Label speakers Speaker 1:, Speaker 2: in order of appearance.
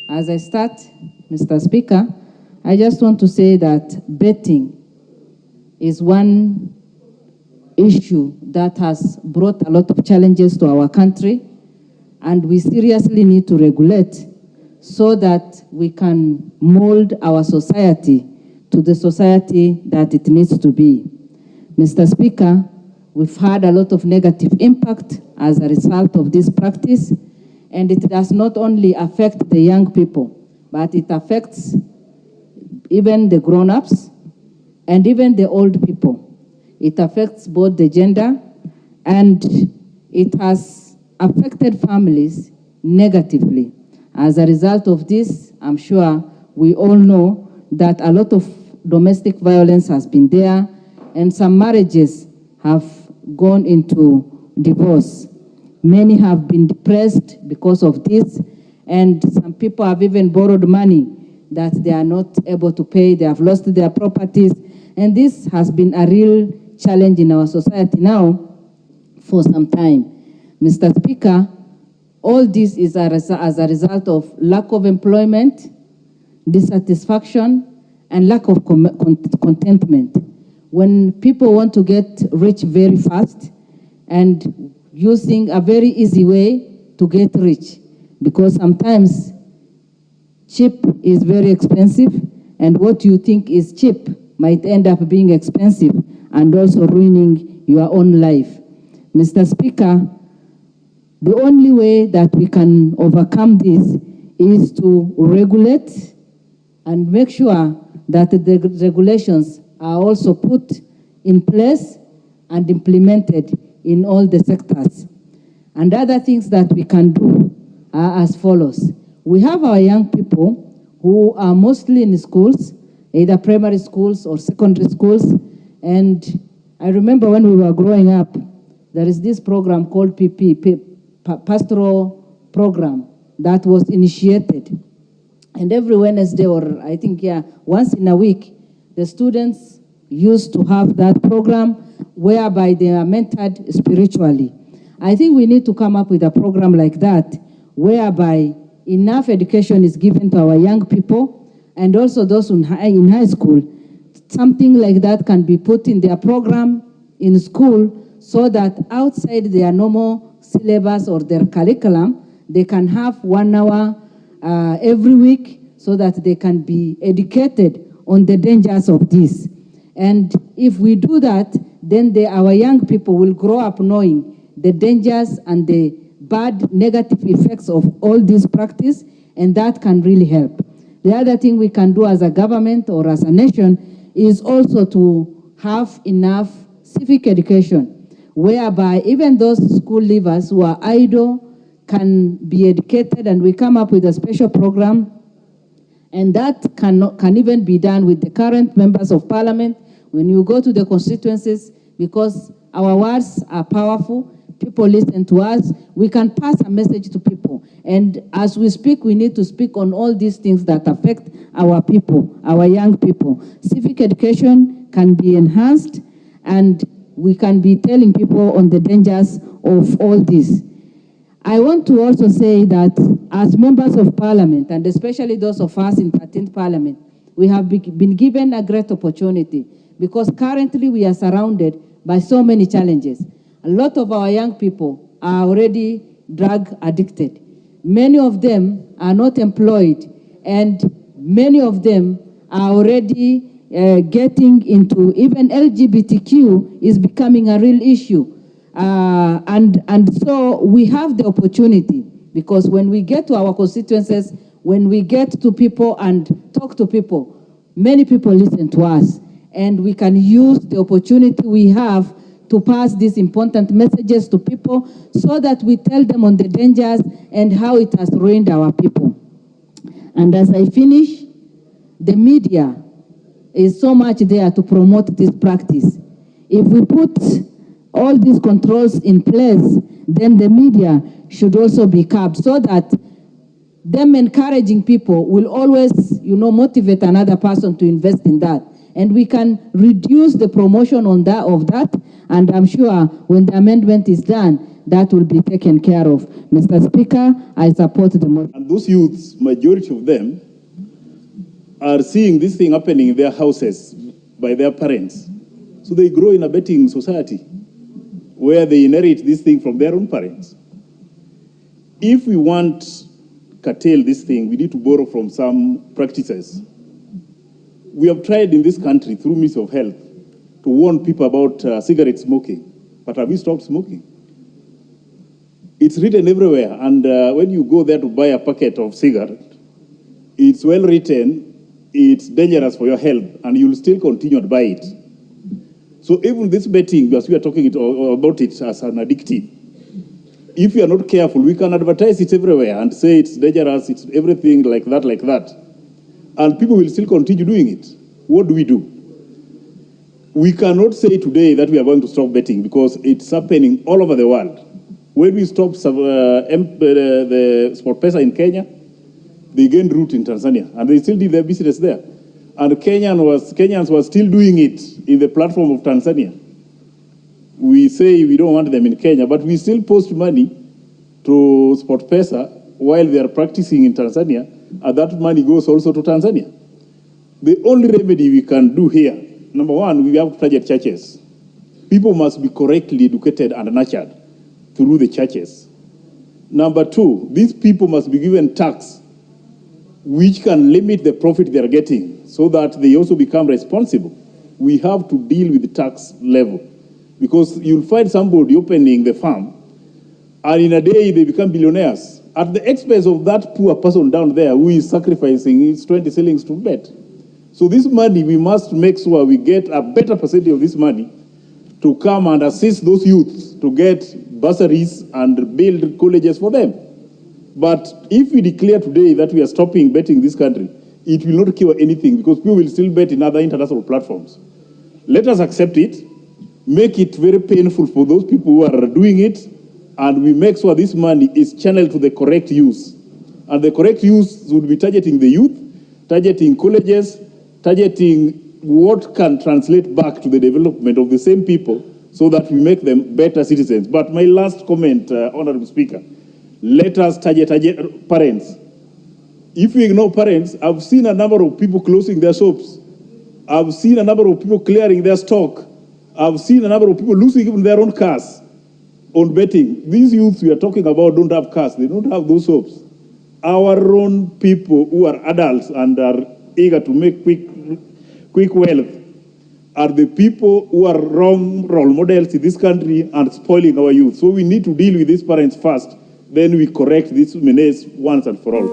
Speaker 1: As I start, Mr. Speaker, I just want to say that betting is one issue that has brought a lot of challenges to our country, and we seriously need to regulate so that we can mold our society to the society that it needs to be. Mr. Speaker, we've had a lot of negative impact as a result of this practice, and it does not only affect the young people, but it affects even the grown-ups and even the old people. It affects both the gender, and it has affected families negatively. As a result of this, I'm sure we all know that a lot of domestic violence has been there, and some marriages have gone into divorce. Many have been depressed because of this, and some people have even borrowed money that they are not able to pay. They have lost their properties, and this has been a real challenge in our society now for some time. Mr. Speaker, all this is as a result of lack of employment, dissatisfaction, and lack of contentment. When people want to get rich very fast and using a very easy way to get rich, because sometimes cheap is very expensive, and what you think is cheap might end up being expensive and also ruining your own life. Mr. Speaker, the only way that we can overcome this is to regulate and make sure that the regulations are also put in place and implemented in all the sectors. And other things that we can do are as follows. We have our young people who are mostly in schools, either primary schools or secondary schools. And I remember when we were growing up, there is this program called PP, Pastoral Program, that was initiated. And every Wednesday, or I think, once in a week, the students used to have that program whereby they are mentored spiritually. I think we need to come up with a program like that, whereby enough education is given to our young people, and also those in high school. Something like that can be put in their program in school, so that outside their normal syllabus or their curriculum, they can have 1 hour every week, so that they can be educated on the dangers of this. And if we do that, then our young people will grow up knowing the dangers and the bad negative effects of all this practice, and that can really help. The other thing we can do as a government or as a nation is also to have enough civic education, whereby even those school leavers who are idle can be educated, and we come up with a special program, and that can even be done with the current members of parliament when you go to the constituencies, because our words are powerful. People listen to us. We can pass a message to people. And as we speak, we need to speak on all these things that affect our people, our young people. Civic education can be enhanced, and we can be telling people on the dangers of all this. I want to also say that as members of parliament, and especially those of us in 13th parliament, we have been given a great opportunity, because currently we are surrounded by so many challenges. A lot of our young people are already drug addicted. Many of them are not employed, and many of them are already getting into, even LGBTQ is becoming a real issue. And so we have the opportunity, because when we get to our constituencies, when we get to people and talk to people, many people listen to us, and we can use the opportunity we have to pass these important messages to people, so that we tell them on the dangers and how it has ruined our people. And as I finish, the media is so much there to promote this practice. If we put all these controls in place, then the media should also be curbed, so that them encouraging people will always, motivate another person to invest in that. And we can reduce the promotion of that, and I'm sure when the amendment is done, that will be taken care of. Mr. Speaker, I support the motion.
Speaker 2: And those youths, majority of them, are seeing this thing happening in their houses by their parents. So they grow in a betting society where they inherit this thing from their own parents. If we want to curtail this thing, we need to borrow from some practices. We have tried in this country through Ministry of Health to warn people about cigarette smoking, but have we stopped smoking? It's written everywhere, and when you go there to buy a packet of cigarette, it's well written, it's dangerous for your health, and you'll still continue to buy it. So even this betting, as we are talking about it as an addictive, if you are not careful, we can advertise it everywhere and say it's dangerous, it's everything like that. And people will still continue doing it. What do? We cannot say today that we are going to stop betting because it's happening all over the world. When we stop the sport pesa in Kenya, they gained root in Tanzania, and they still did their business there. And Kenyans were still doing it in the platform of Tanzania. We say we don't want them in Kenya, but we still post money to sport pesa while they are practicing in Tanzania, and that money goes also to Tanzania. The only remedy we can do here, number one, we have to target churches. People must be correctly educated and nurtured through the churches. Number two, these people must be given tax which can limit the profit they are getting so that they also become responsible. We have to deal with the tax level because you'll find somebody opening the farm and in a day they become billionaires at the expense of that poor person down there who is sacrificing his 20 shillings to bet. So this money, we must make sure we get a better percentage of this money to come and assist those youths to get bursaries and build colleges for them. But if we declare today that we are stopping betting in this country, it will not cure anything because people will still bet in other international platforms. Let us accept it, make it very painful for those people who are doing it, and we make sure this money is channeled to the correct use. And the correct use would be targeting the youth, targeting colleges, targeting what can translate back to the development of the same people so that we make them better citizens. But my last comment, Honorable Speaker, let us target parents. If we ignore parents, I've seen a number of people closing their shops. I've seen a number of people clearing their stock. I've seen a number of people losing even their own cars on betting. These youths we are talking about don't have cars. They don't have those shops. Our own people who are adults and are eager to make quick wealth are the people who are wrong role models in this country and spoiling our youth. So we need to deal with these parents first. Then we correct this menace once and for all.